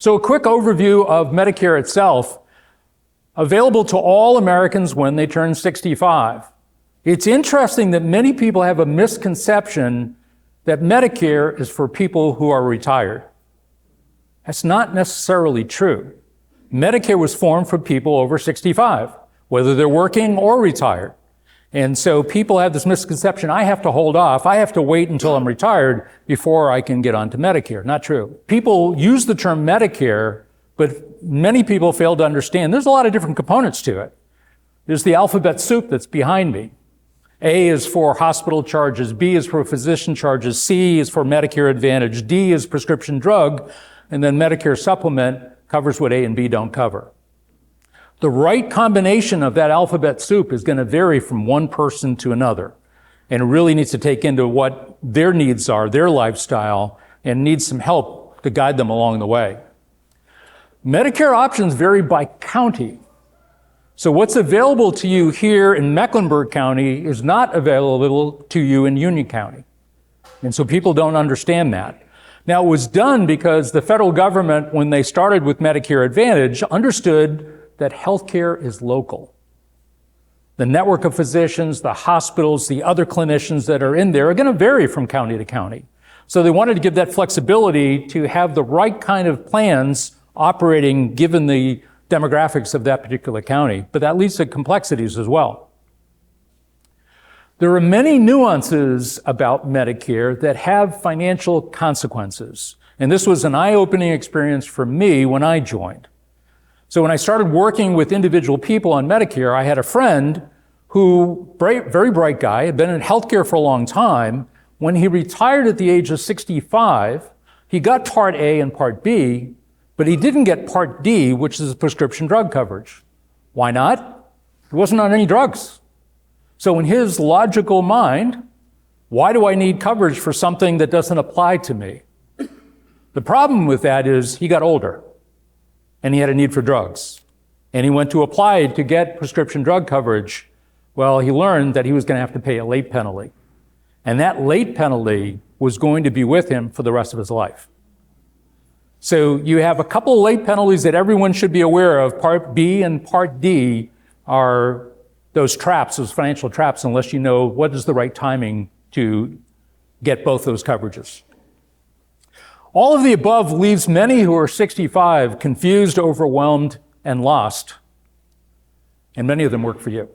So a quick overview of Medicare itself, available to all Americans when they turn 65. It's interesting that many people have a misconception that Medicare is for people who are retired. That's not necessarily true. Medicare was formed for people over 65, whether they're working or retired. And so people have this misconception, I have to hold off, I have to wait until I'm retired before I can get onto Medicare. Not true. People use the term Medicare, but many people fail to understand there's a lot of different components to it. There's the alphabet soup that's behind me. A is for hospital charges, B is for physician charges, C is for Medicare Advantage, D is prescription drug, and then Medicare Supplement covers what A and B don't cover. The right combination of that alphabet soup is going to vary from one person to another. And it really needs to take into what their needs are, their lifestyle, and needs some help to guide them along the way. Medicare options vary by county. So what's available to you here in Mecklenburg County is not available to you in Union County. And so people don't understand that. Now, it was done because the federal government, when they started with Medicare Advantage, understood that healthcare is local. The network of physicians, the hospitals, the other clinicians that are in there are going to vary from county to county. So they wanted to give that flexibility to have the right kind of plans operating given the demographics of that particular county, but that leads to complexities as well. There are many nuances about Medicare that have financial consequences. And this was an eye-opening experience for me when I joined. So when I started working with individual people on Medicare, I had a friend who, very bright guy, had been in healthcare for a long time. When he retired at the age of 65, he got Part A and Part B, but he didn't get Part D, which is prescription drug coverage. Why not? He wasn't on any drugs. So in his logical mind, why do I need coverage for something that doesn't apply to me? The problem with that is he got older and he had a need for drugs. And he went to apply to get prescription drug coverage. Well, he learned that he was going to have to pay a late penalty. And that late penalty was going to be with him for the rest of his life. So you have a couple of late penalties that everyone should be aware of. Part B and Part D are those traps, those financial traps, unless you know what is the right timing to get both those coverages. All of the above leaves many who are 65 confused, overwhelmed, and lost. And many of them work for you.